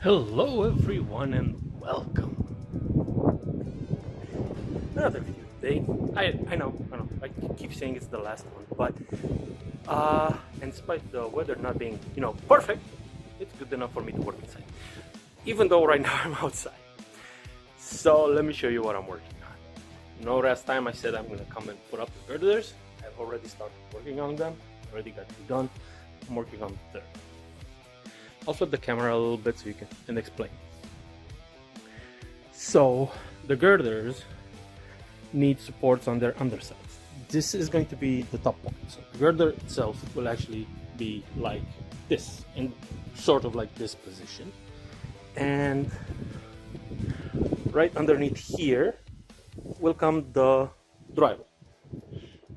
Hello everyone and welcome. Another video today. I know, I keep saying it's the last one, but and despite the weather not being, perfect, it's good enough for me to work inside. Even though right now I'm outside. So let me show you what I'm working on. Last time I said I'm gonna come and put up the girders. I've already started working on them, already got two done. I'm working on the third. I'll flip the camera a little bit so you can explain. So the girders need supports on their undersides. This is going to be the top point. So the girder itself will actually be like this, in sort of like this position. And right underneath here will come the drywall.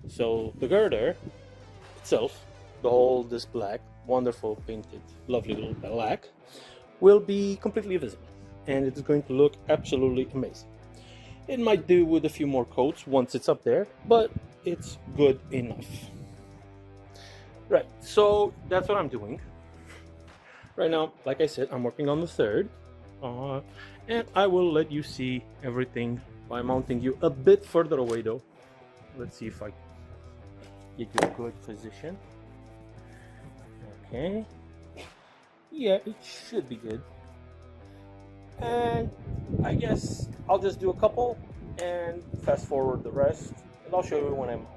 So the girder itself, this black, wonderful painted, lovely little black, will be completely visible. And it's going to look absolutely amazing. It might do with a few more coats once it's up there, but it's good enough. Right, so that's what I'm doing. Right now, like I said, I'm working on the third. And I will let you see everything by mounting you a bit further away though. Let's see if I get you a good position. Okay. Yeah, it should be good. And I guess I'll just do a couple and fast forward the rest, and I'll show you when I'm home.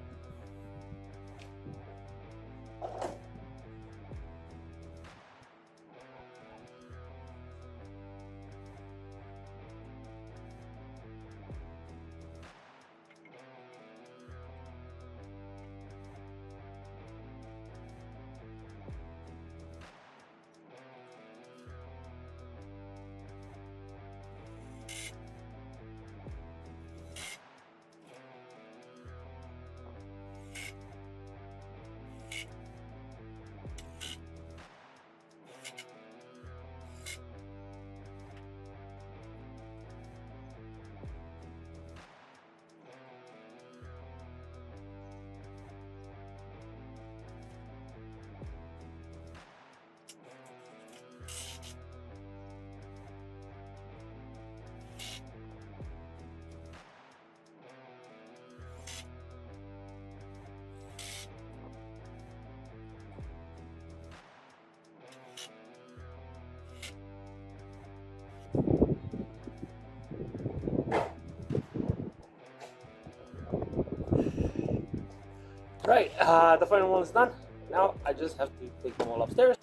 Right, the final one is done. Now I just have to take them all upstairs.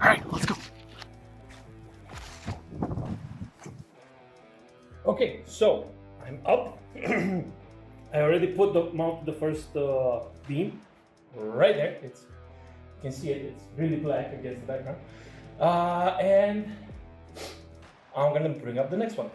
All right, let's go. Okay, so I'm up. I already put the first beam right there. You can see it. It's really black against the background. And I'm gonna bring up the next one.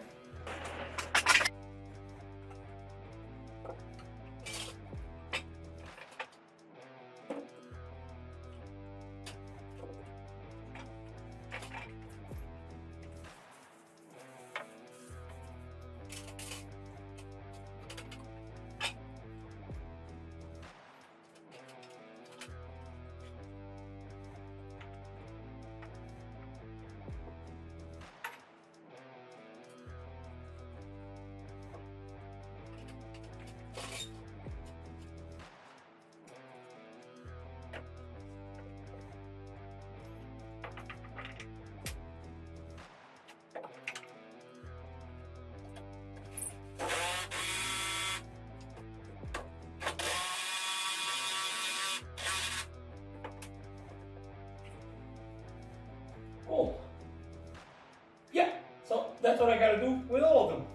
that's what I gotta do with all of them.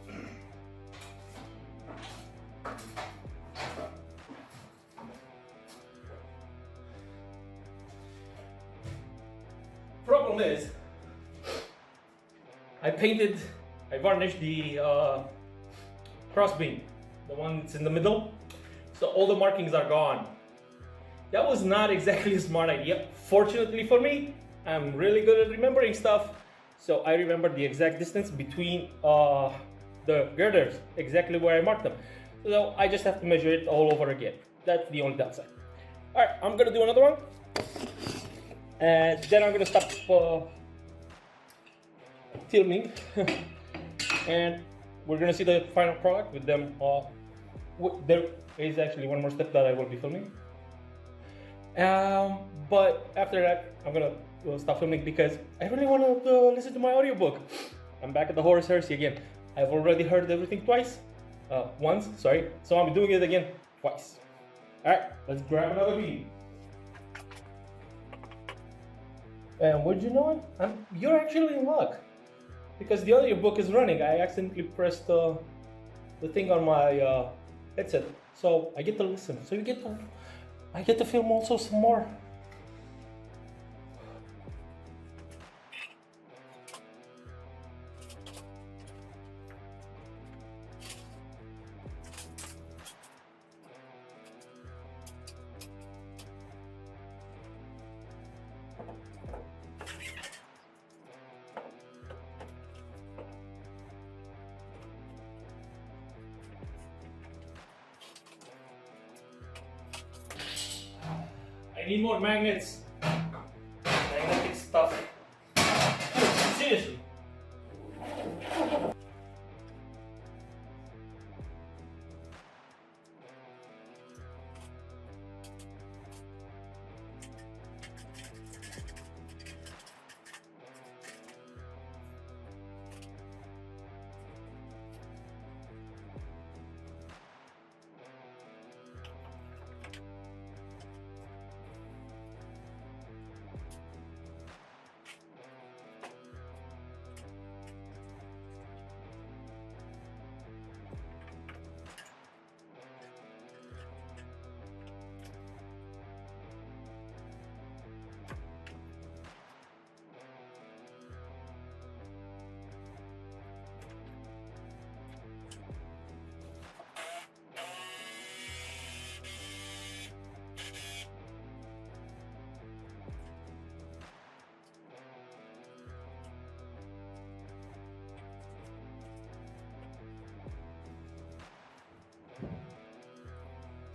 Problem is, I varnished the cross beam, the one that's in the middle, so all the markings are gone. That was not exactly a smart idea. Fortunately for me, I'm really good at remembering stuff, so I remember the exact distance between the girders, exactly where I marked them. So I just have to measure it all over again. That's the only downside. All right, I'm gonna do another one, and then I'm gonna stop filming, and we're gonna see the final product with them. There is actually one more step that I will be filming. But after that, I'm gonna stop filming because I really want to listen to my audiobook. I'm back at the Horus Heresy again. I've already heard everything once, sorry. So I'm doing it again twice. All right, let's grab another bean. And would you know it? You're actually in luck because the audiobook is running. I accidentally pressed the thing on my headset, so I get to listen. So I get to film also some more. I need more magnets. Magnetic stuff. Seriously.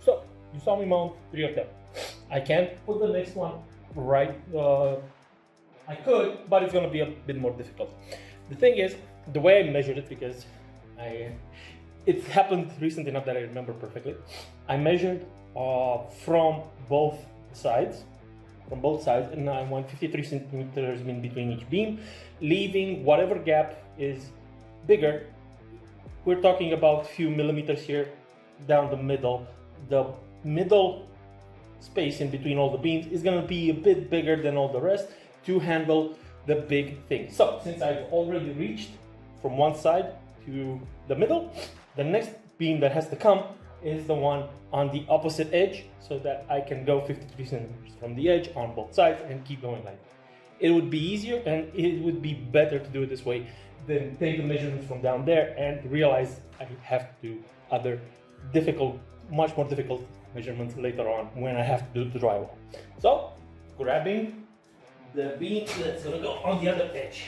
So, you saw me mount 3 of them. I can't put the next one right. I could, but it's gonna be a bit more difficult. The thing is, the way I measured it, because it happened recent enough that I remember perfectly. I measured from both sides, and I want 53 centimeters in between each beam, leaving whatever gap is bigger. We're talking about a few millimeters here down the middle. The middle space in between all the beams is going to be a bit bigger than all the rest to handle the big thing. So since I've already reached from one side to the middle, the next beam that has to come is the one on the opposite edge, so that I can go 53 centimeters from the edge on both sides and keep going like that. It would be easier and it would be better to do it this way than take the measurements from down there and realize I have to do other much more difficult measurements later on when I have to do the drywall. So, grabbing the beam that's gonna go on the other edge.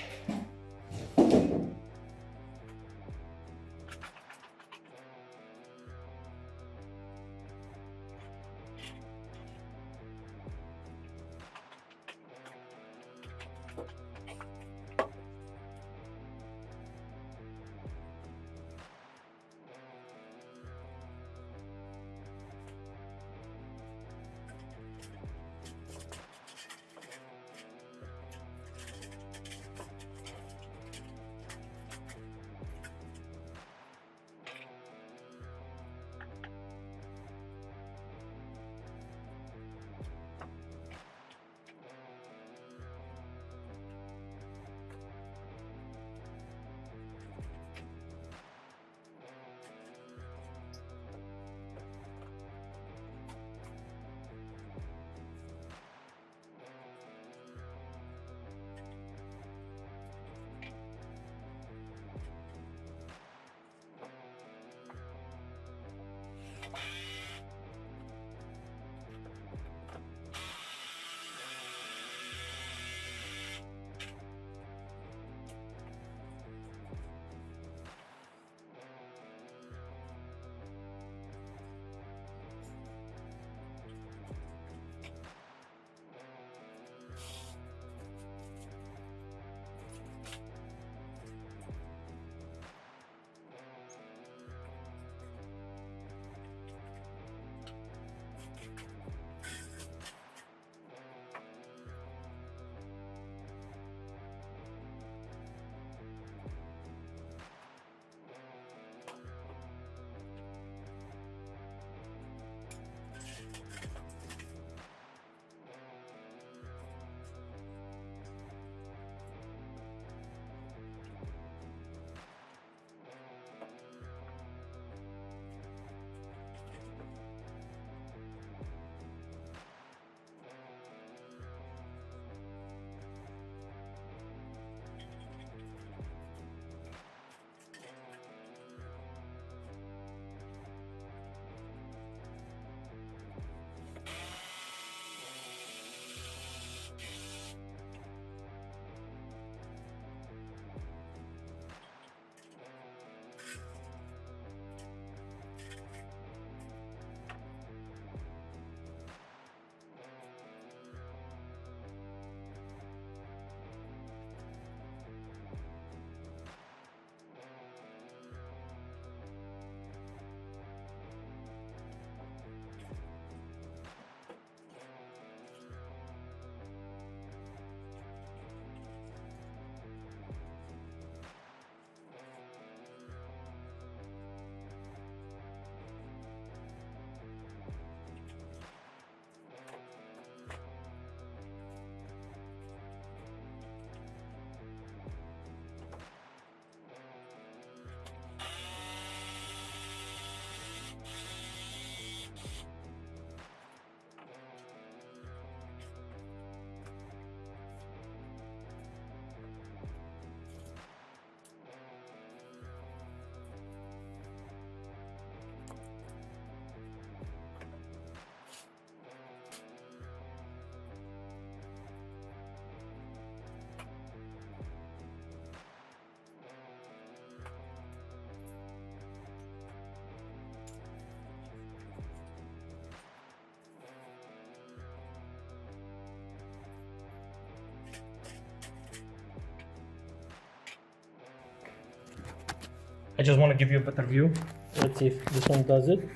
I just want to give you a better view. Let's see if this one does it.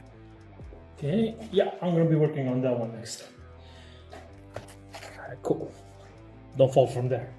Okay, yeah, I'm gonna be working on that one next. Alright, cool. Don't fall from there.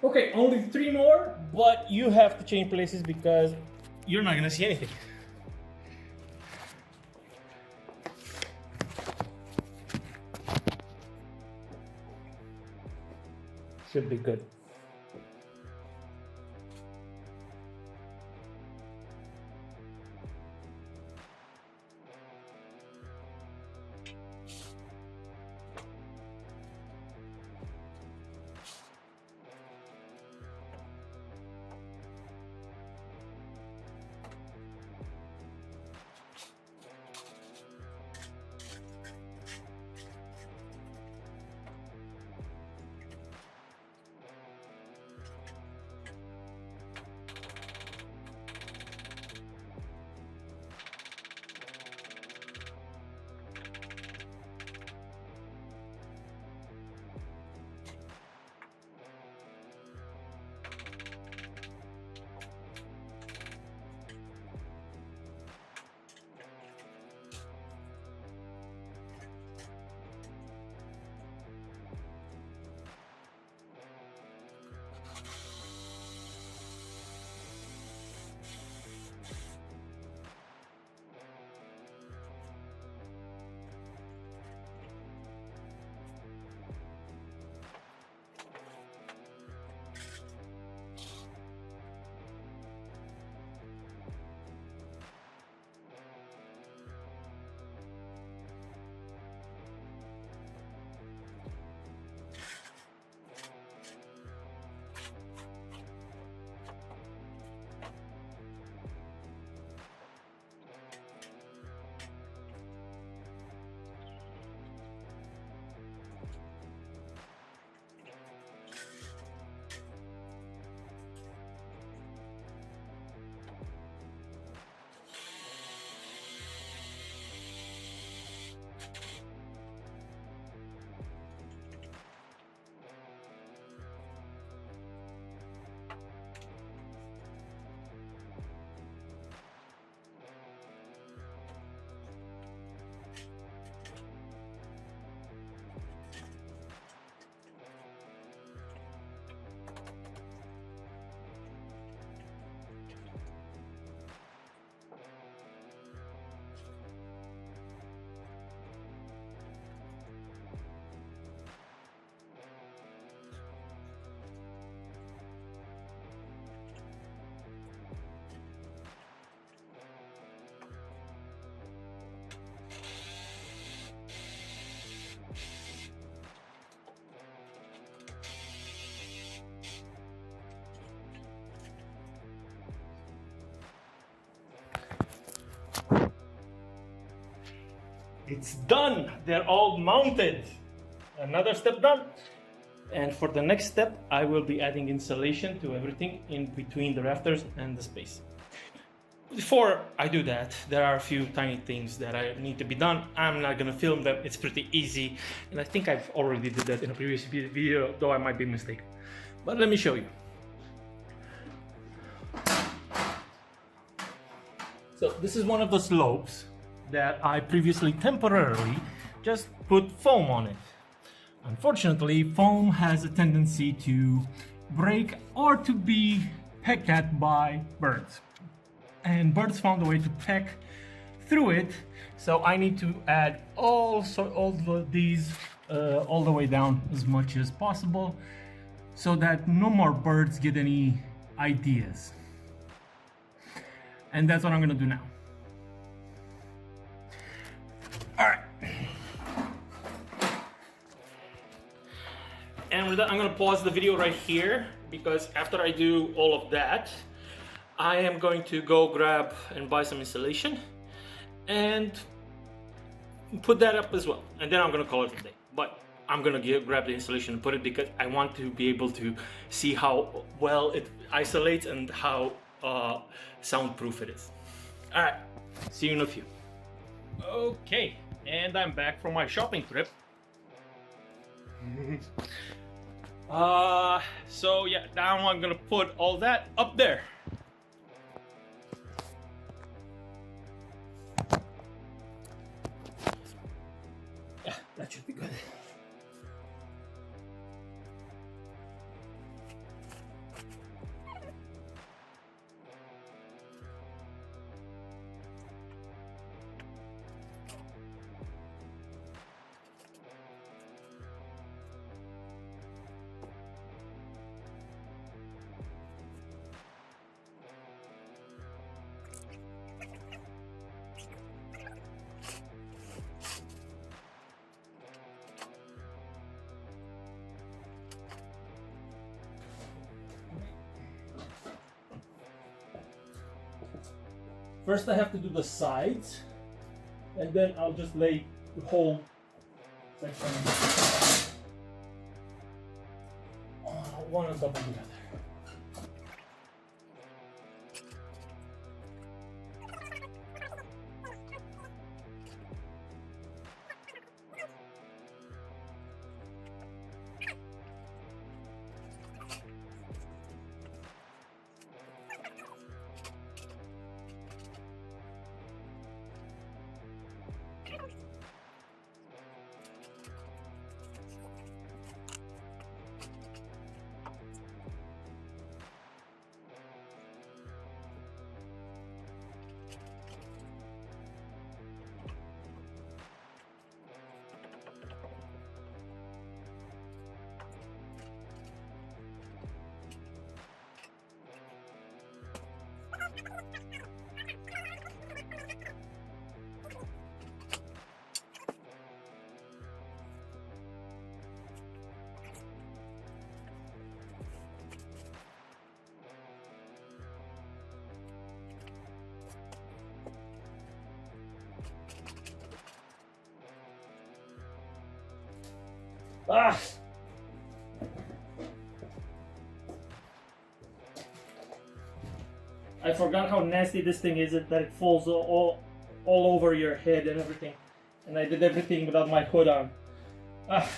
Okay, only 3 more, but you have to change places because you're not gonna see anything. Should be good. It's done. They're all mounted. Another step done. And for the next step, I will be adding insulation to everything in between the rafters and the space. Before I do that, there are a few tiny things that I need to be done. I'm not gonna film them. It's pretty easy. And I think I've already did that in a previous video, though I might be mistaken. But let me show you. So this is one of the slopes that I previously temporarily just put foam on it. Unfortunately, foam has a tendency to break or to be pecked at by birds. And birds found a way to peck through it, so I need to add all these all the way down as much as possible so that no more birds get any ideas. And that's what I'm gonna do now. All right. And with that, I'm gonna pause the video right here because after I do all of that, I am going to go grab and buy some insulation and put that up as well. And then I'm gonna call it a day. But I'm gonna grab the insulation and put it because I want to be able to see how well it isolates and how soundproof it is. All right, see you in a few. Okay, and I'm back from my shopping trip. So yeah, now I'm gonna put all that up there. Yeah, that should be good. First I have to do the sides, and then I'll just lay the whole section one on top of the other. Ah! I forgot how nasty this thing is, that it falls all over your head and everything. And I did everything without my hood on. Ah.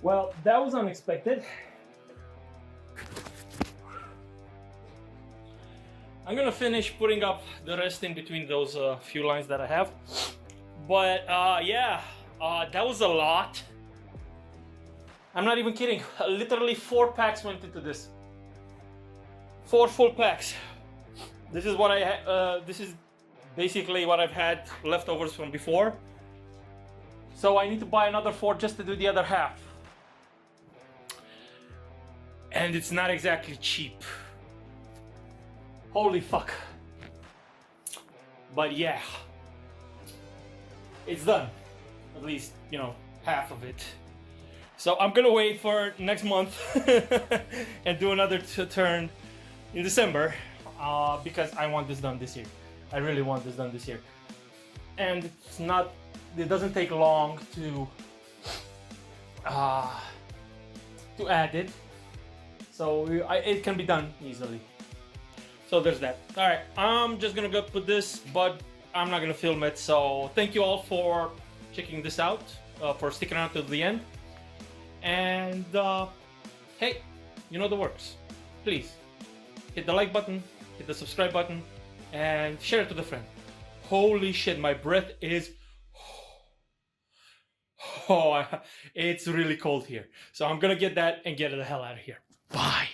Well, that was unexpected. I'm gonna finish putting up the rest in between those few lines that I have. But yeah, that was a lot. I'm not even kidding. Literally 4 packs went into this. 4 full packs. This is what this is basically what I've had leftovers from before. So I need to buy another 4 just to do the other half. And it's not exactly cheap. Holy fuck. But yeah, it's done. At least, you know, half of it. So I'm gonna wait for next month and do another turn in December because I want this done this year. I really want this done this year. And it doesn't take long to add it. So it can be done easily. So there's that. All right, I'm just gonna go put this, but I'm not gonna film it. So thank you all for checking this out, for sticking around to the end. And hey, you know the works. Please hit the like button, hit the subscribe button, and share it with a friend. Holy shit, my breath is... Oh, it's really cold here. So I'm gonna get that and get the hell out of here. Bye.